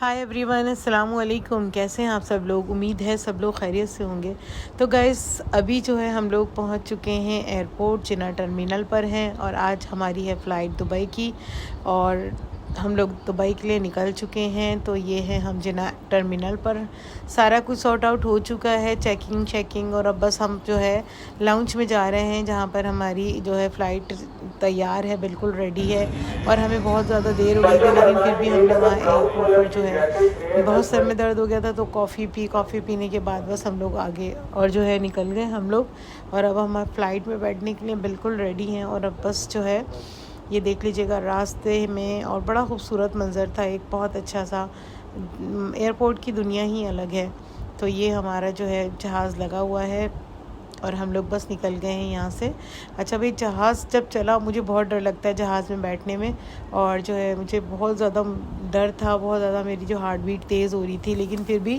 Hi everyone, अस्सलाम वालेकुम। कैसे हैं आप सब लोग? उम्मीद है सब लोग खैरियत से होंगे। तो गाइस, अभी जो है हम लोग पहुंच चुके हैं एयरपोर्ट, जिन्ना टर्मिनल पर हैं और आज हमारी है फ़्लाइट दुबई की और हम लोग दुबई के लिए निकल चुके हैं। तो ये है हम जिन्ना टर्मिनल पर, सारा कुछ सॉर्ट आउट हो चुका है, चेकिंग और अब बस हम जो है लाउंज में जा रहे हैं जहाँ पर हमारी जो है फ़्लाइट तैयार है, बिल्कुल रेडी है। और हमें बहुत ज़्यादा देर हो गई थी, लेकिन फिर भी हमने वहाँ एयरपोर्ट पर जो है बहुत सर में दर्द हो गया था, तो कॉफ़ी पीने के बाद बस हम लोग आगे और जो है निकल गए हम लोग। और अब हम फ़्लाइट में बैठने के लिए बिल्कुल रेडी हैं। और अब बस जो है ये देख लीजिएगा रास्ते में, और बड़ा खूबसूरत मंज़र था, एक बहुत अच्छा सा, एयरपोर्ट की दुनिया ही अलग है। तो ये हमारा जो है जहाज़ लगा हुआ है और हम लोग बस निकल गए हैं यहाँ से। अच्छा भाई, जहाज़ जब चला, मुझे बहुत डर लगता है जहाज़ में बैठने में, और जो है मुझे बहुत ज़्यादा डर था, बहुत ज़्यादा मेरी जो हार्ट बीट तेज़ हो रही थी। लेकिन फिर भी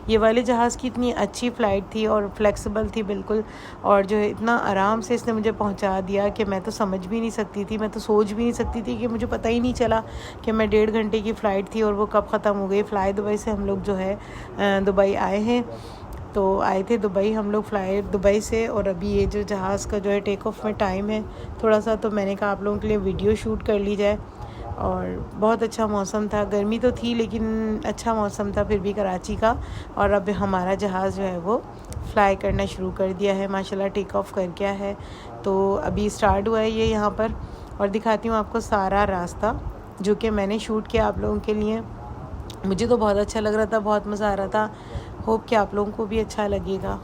ये वाले जहाज़ की इतनी अच्छी फ़्लाइट थी और फ्लेक्सिबल थी बिल्कुल, और जो है इतना आराम से इसने मुझे पहुँचा दिया कि मैं तो समझ भी नहीं सकती थी, मैं तो सोच भी नहीं सकती थी कि मुझे पता ही नहीं चला कि मैं 1.5 घंटे की फ़्लाइट थी और वो कब ख़त्म हो गई। फ़्लाई दुबई से हम लोग जो है दुबई आए हैं। तो आए थे दुबई हम लोग फ़्लाइट दुबई से, और अभी ये जो जहाज़ का जो है टेक ऑफ में टाइम है थोड़ा सा, तो मैंने कहा आप लोगों के लिए वीडियो शूट कर ली जाए। और बहुत अच्छा मौसम था, गर्मी तो थी लेकिन अच्छा मौसम था फिर भी कराची का। और अब हमारा जहाज़ जो है वो फ़्लाई करना शुरू कर दिया है, माशाल्लाह टेक ऑफ कर गया है। तो अभी स्टार्ट हुआ है ये यहाँ पर, और दिखाती हूँ आपको सारा रास्ता जो कि मैंने शूट किया आप लोगों के लिए। मुझे तो बहुत अच्छा लग रहा था, बहुत मज़ा आ रहा था। होप कि आप लोगों को भी अच्छा लगेगा।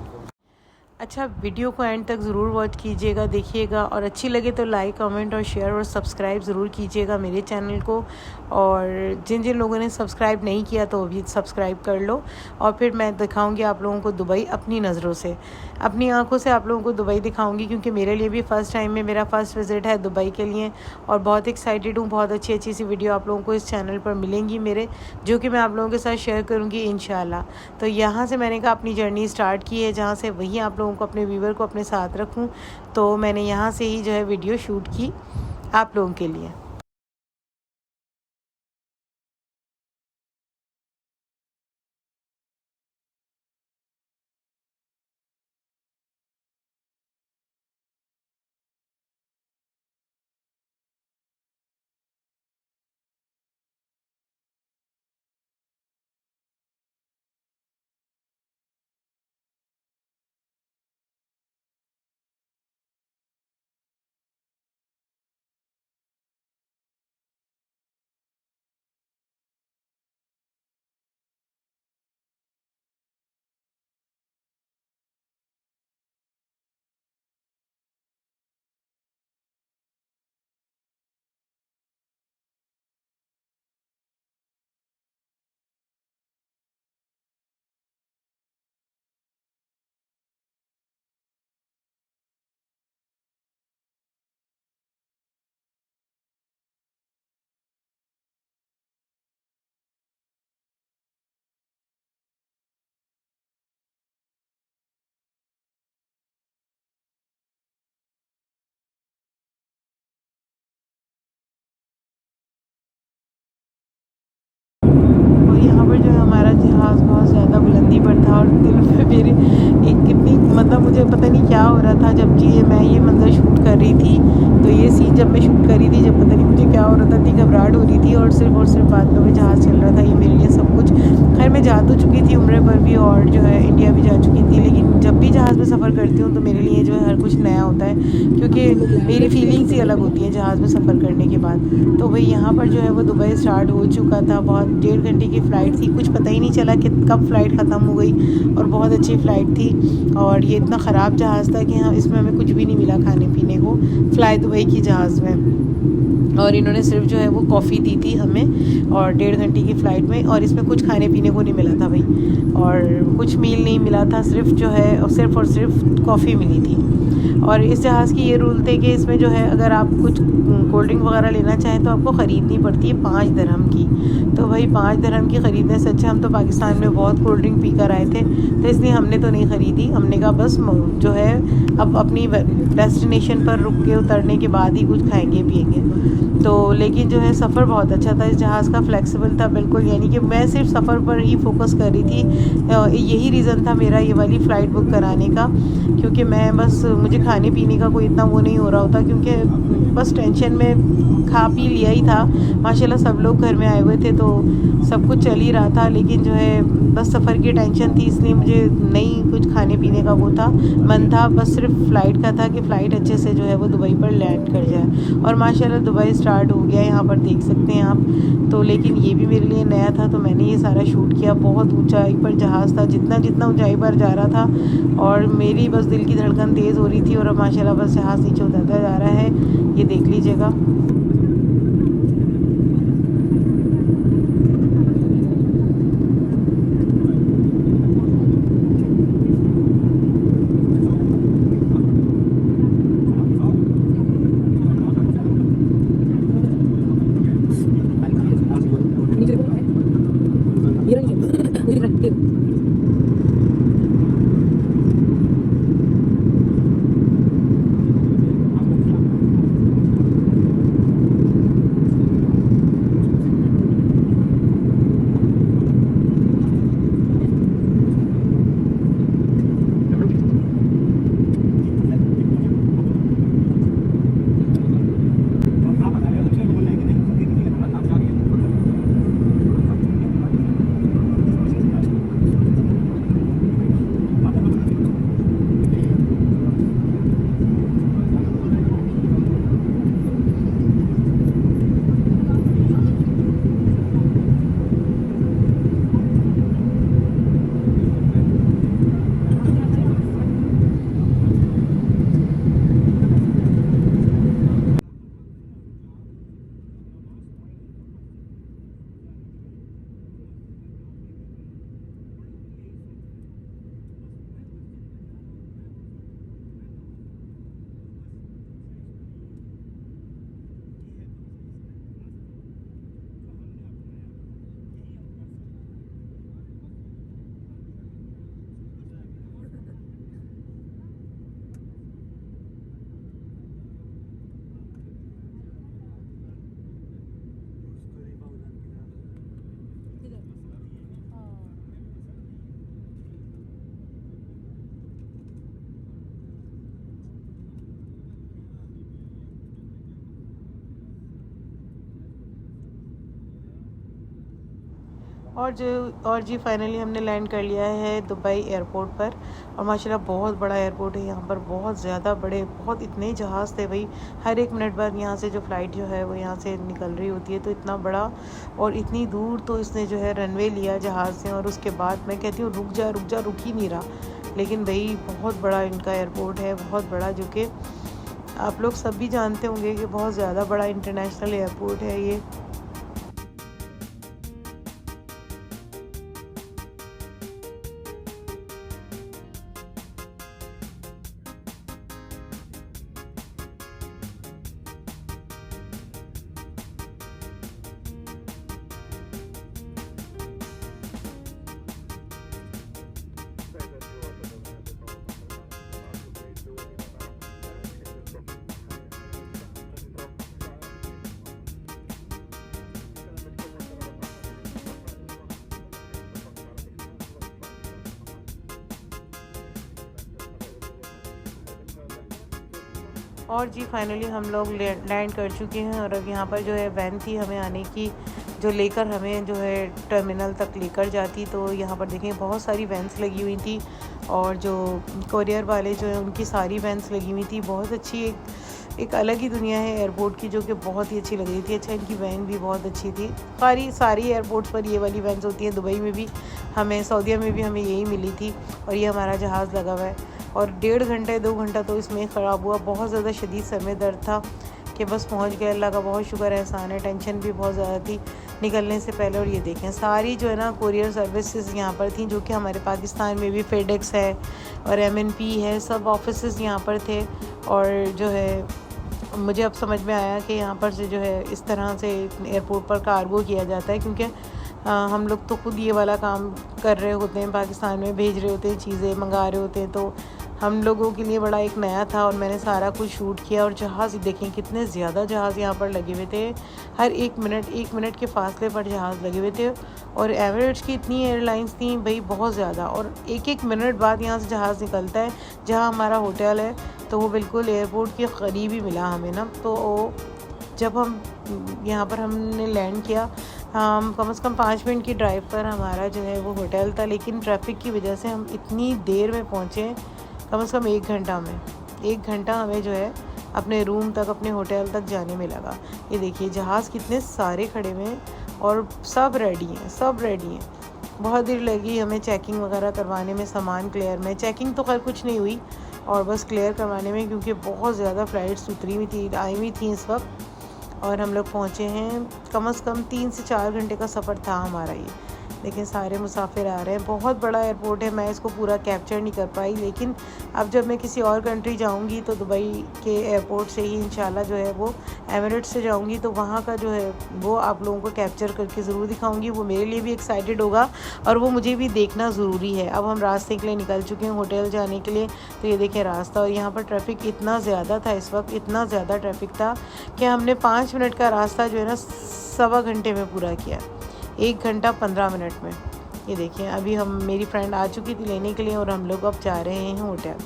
अच्छा, वीडियो को एंड तक ज़रूर वॉच कीजिएगा, देखिएगा, और अच्छी लगे तो लाइक, कमेंट और शेयर और सब्सक्राइब ज़रूर कीजिएगा मेरे चैनल को। और जिन जिन लोगों ने सब्सक्राइब नहीं किया तो अभी सब्सक्राइब कर लो। और फिर मैं दिखाऊंगी आप लोगों को दुबई अपनी नज़रों से, अपनी आंखों से आप लोगों को दुबई दिखाऊंगी, क्योंकि मेरे लिए भी फ़र्स्ट टाइम में मेरा फ़र्स्ट विज़िट है दुबई के लिए। और बहुत एक्साइटेड हूँ, बहुत अच्छी सी वीडियो आप लोगों को इस चैनल पर मिलेंगी मेरे, जो कि मैं आप लोगों के साथ शेयर करूँगी इंशाल्लाह। तो यहाँ से मैंने कहा अपनी जर्नी स्टार्ट की है जहाँ से, वहीं आप लोगों को, अपने व्यूवर को अपने साथ रखूं। तो मैंने यहाँ से ही जो है वीडियो शूट की आप लोगों के लिए। और यहाँ पर जो है हमारा जहाज़ बहुत ज़्यादा बुलंदी पर था, और दिल में मेरे एक कितनी, मतलब मुझे पता नहीं क्या हो रहा था जब जी मैं ये मंज़र शूट कर रही थी। तो ये सीन जब मैं शूट कर रही थी, जब पता नहीं मुझे क्या हो रहा था, इतनी घबराहट हो रही थी, और सिर्फ बादलों में जहाज़ चल रहा था, ये मेरे लिए सब कुछ। खैर, मैं जा तो चुकी थी उम्रे पर भी, और जो है इंडिया भी जा चुकी थी, लेकिन जब भी जहाज़ में सफ़र करती हूँ तो मेरे लिए जो है हर कुछ नया होता है, क्योंकि मेरी फीलिंग्स ही अलग होती हैं जहाज़ में सफ़र करने के बाद। तो भाई यहाँ पर जो है वो दुबई स्टार्ट हो चुका था, बहुत 1.5 घंटे की फ़्लाइट थी, कुछ पता ही नहीं चला कि कब फ़्लाइट ख़त्म हो गई, और बहुत अच्छी फ़्लाइट थी। और ये इतना ख़राब जहाज़ था कि हाँ, इसमें हमें कुछ भी नहीं मिला खाने पीने को, फ़्लाई दुबई की जहाज़ में। और इन्होंने सिर्फ जो है वो कॉफ़ी दी थी हमें, और 1.5 घंटे की फ़्लाइट में, और इसमें कुछ खाने पीने को नहीं मिला था भाई, और कुछ मील नहीं मिला था, सिर्फ जो है सिर्फ और सिर्फ कॉफ़ी मिली थी। और इस जहाज़ की ये रूल थे कि इसमें जो है अगर आप कुछ कोल्ड ड्रिंक वगैरह लेना चाहें तो आपको ख़रीदनी पड़ती है 5 दिरहम की। तो भाई 5 दिरहम की ख़रीदने से अच्छा, हम तो पाकिस्तान में बहुत कोल्ड ड्रिंक पी कर आए थे, तो इसलिए हमने तो नहीं ख़रीदी। हमने कहा बस जो है अब अपनी डेस्टिनेशन पर रुक के उतरने के बाद ही कुछ खाएंगे पिएंगे। तो लेकिन जो है सफ़र बहुत अच्छा था, इस जहाज़ का फ्लेक्सिबल था बिल्कुल, यानी कि मैं सिर्फ सफ़र पर ही फोकस कर रही थी। यही रीज़न था मेरा ये वाली फ़्लाइट बुक कराने का, क्योंकि मैं बस मुझे खाने पीने का कोई इतना वो नहीं हो रहा होता, क्योंकि बस टेंशन में खा पी लिया ही था। माशाल्लाह सब लोग घर में आए हुए थे तो सब कुछ चल ही रहा था, लेकिन जो है बस सफ़र की टेंशन थी, इसलिए मुझे नहीं कुछ खाने पीने का वो था, मन था, बस सिर्फ फ़्लाइट का था कि फ़्लाइट अच्छे से जो है वो दुबई पर लैंड कर जाए। और माशाल्लाह दुबई स्टार्ट हो गया, यहाँ पर देख सकते हैं आप। तो लेकिन ये भी मेरे लिए नया था, तो मैंने ये सारा शूट किया। बहुत ऊंचाई पर जहाज़ था, जितना जितना ऊंचाई पर जा रहा था, और मेरी बस दिल की धड़कन तेज़ हो रही थी, और अब माशाल्लाह बस जहाज़ नीचे उतरता जा रहा है, ये देख लीजिएगा। और जी फाइनली हमने लैंड कर लिया है दुबई एयरपोर्ट पर। और माशाल्लाह बहुत बड़ा एयरपोर्ट है, यहाँ पर बहुत ज़्यादा बड़े, बहुत इतने जहाज़ थे भाई। हर एक मिनट बाद यहाँ से जो फ़्लाइट जो है वो यहाँ से निकल रही होती है, तो इतना बड़ा और इतनी दूर, तो इसने जो है रनवे लिया जहाज़ से। और उसके बाद मैं कहती हूँ रुक जा रुक जा, रुक ही नहीं रहा। लेकिन भाई बहुत बड़ा इनका एयरपोर्ट है, बहुत बड़ा, जो कि आप लोग सब भी जानते होंगे कि बहुत ज़्यादा बड़ा इंटरनेशनल एयरपोर्ट है ये। और जी फाइनली हम लोग लैंड कर चुके हैं, और अब यहाँ पर जो है वैन थी हमें आने की, जो लेकर हमें जो है टर्मिनल तक लेकर जाती। तो यहाँ पर देखें बहुत सारी वैन्स लगी हुई थी, और जो कोरियर वाले जो है उनकी सारी वैन्स लगी हुई थी। बहुत अच्छी एक अलग ही दुनिया है एयरपोर्ट की, जो कि बहुत ही अच्छी लग रही थी। अच्छा, इनकी वैन भी बहुत अच्छी थी। सारी एयरपोर्ट्स पर ये वाली वैन्स होती हैं। दुबई में भी हमें, सऊदीया में भी हमें यही मिली थी। और ये हमारा जहाज़ लगा हुआ है, और 1.5 घंटे 2 घंटा तो इसमें ख़राब हुआ। बहुत ज़्यादा शदीद सर में दर्द था कि बस पहुंच गए। अल्लाह का बहुत शुक्र एहसान है। टेंशन भी बहुत ज़्यादा थी निकलने से पहले। और ये देखें सारी जो है ना कोरियर सर्विसेज यहाँ पर थी, जो कि हमारे पाकिस्तान में भी फेडेक्स है और MNP है, सब ऑफिसेज़ यहाँ पर थे। और जो है मुझे अब समझ में आया कि यहाँ पर से जो है इस तरह से एयरपोर्ट पर कार्गो किया जाता है, क्योंकि हम लोग तो खुद ये वाला काम कर रहे होते हैं, पाकिस्तान में भेज रहे होते हैं, चीज़ें मंगा रहे होते हैं। तो हम लोगों के लिए बड़ा एक नया था और मैंने सारा कुछ शूट किया। और जहाज़ देखें कितने ज़्यादा जहाज़ यहाँ पर लगे हुए थे, हर एक मिनट के फासले पर जहाज़ लगे हुए थे। और एमिरेट्स की इतनी एयरलाइंस थी भाई, बहुत ज़्यादा। और एक मिनट बाद यहाँ से जहाज़ निकलता है। जहाँ हमारा होटल है तो वो बिल्कुल एयरपोर्ट के करीब ही मिला हमें ना। तो जब हम यहाँ पर हमने लैंड किया, हम कम से कम 5 मिनट की ड्राइव पर हमारा जो है वो होटल था, लेकिन ट्रैफिक की वजह से हम इतनी देर में पहुँचे, कम से कम 1 घंटा में। 1 घंटा हमें जो है अपने रूम तक, अपने होटल तक जाने में लगा। ये देखिए जहाज़ कितने सारे खड़े हुए हैं और सब रेडी हैं। बहुत देर लगी हमें चेकिंग वगैरह करवाने में, सामान क्लियर में। चेकिंग तो खैर कुछ नहीं हुई, और बस क्लियर करवाने में, क्योंकि बहुत ज़्यादा फ़्लाइट्स आई हुई थी इस वक्त। और हम लोग पहुँचे हैं, कम से कम 3 से 4 घंटे का सफ़र था हमारा ये। लेकिन सारे मुसाफिर आ रहे हैं। बहुत बड़ा एयरपोर्ट है, मैं इसको पूरा कैप्चर नहीं कर पाई। लेकिन अब जब मैं किसी और कंट्री जाऊंगी तो दुबई के एयरपोर्ट से ही इंशाल्लाह जो है वो एमिरेट्स से जाऊंगी, तो वहाँ का जो है वो आप लोगों को कैप्चर करके ज़रूर दिखाऊंगी। वो मेरे लिए भी एक्साइटेड होगा और वो मुझे भी देखना ज़रूरी है। अब हम रास्ते के लिए निकल चुके हैं होटल जाने के लिए। तो ये देखें रास्ता, और यहाँ पर ट्रैफिक इतना ज़्यादा था इस वक्त, इतना ज़्यादा ट्रैफिक था कि हमने 5 मिनट का रास्ता जो है ना 1.25 घंटे में पूरा किया। 1 घंटा 15 मिनट में। ये देखिए अभी मेरी फ्रेंड आ चुकी थी लेने के लिए और हम लोग अब जा रहे हैं होटल।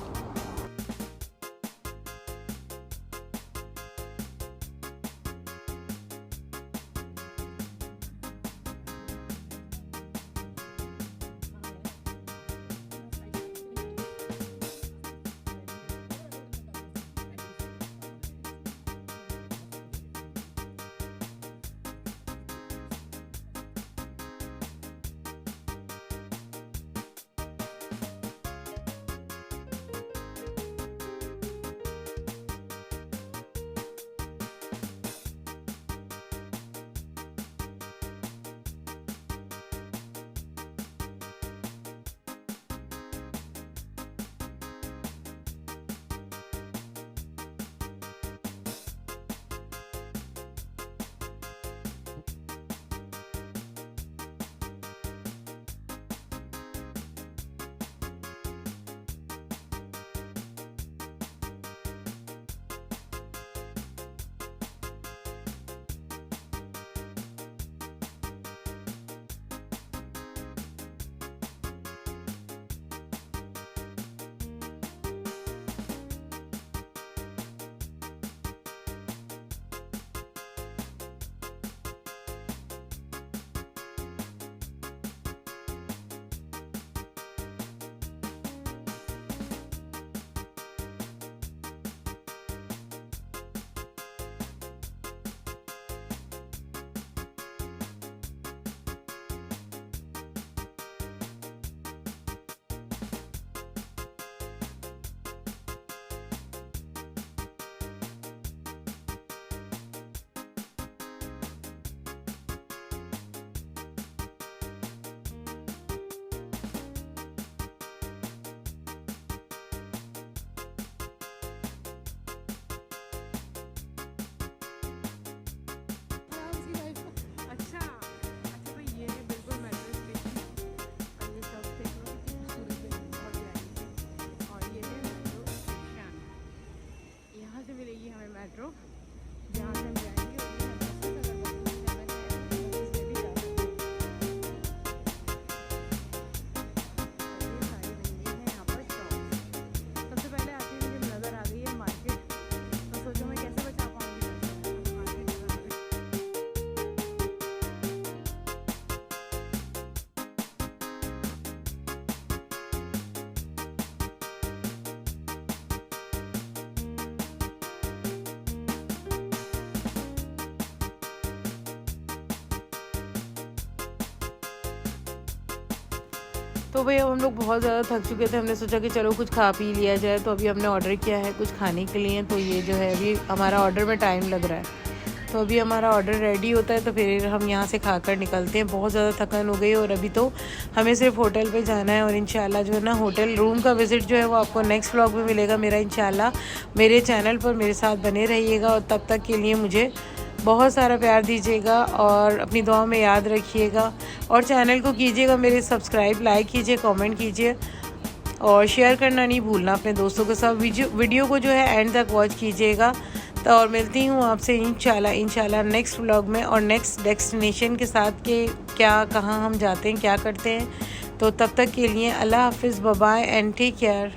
मेट्रो जहाँ से हम जाएंगे तो भैया हम लोग बहुत ज़्यादा थक चुके थे, हमने सोचा कि चलो कुछ खा पी लिया जाए। तो अभी हमने ऑर्डर किया है कुछ खाने के लिए। तो ये जो है अभी हमारा ऑर्डर में टाइम लग रहा है, तो अभी हमारा ऑर्डर रेडी होता है तो फिर हम यहाँ से खाकर निकलते हैं। बहुत ज़्यादा थकान हो गई और अभी तो हमें सिर्फ होटल पे जाना है। और इंशाल्लाह जो है ना होटल रूम का विज़िट जो है वो आपको नेक्स्ट व्लॉग में मिलेगा मेरा इंशाल्लाह। मेरे चैनल पर मेरे साथ बने रहिएगा और तब तक के लिए मुझे बहुत सारा प्यार दीजिएगा और अपनी दुआ में याद रखिएगा। और चैनल को कीजिएगा मेरे सब्सक्राइब, लाइक कीजिए, कमेंट कीजिए। और शेयर करना नहीं भूलना अपने दोस्तों के साथ। वीडियो को जो है एंड तक वॉच कीजिएगा। तो और मिलती हूँ आपसे इंशाल्लाह नेक्स्ट व्लॉग में और नेक्स्ट डेस्टिनेशन के साथ के क्या कहाँ हम जाते हैं क्या करते हैं। तो तब तक के लिए अल्लाह हाफिज़, bye bye and take care.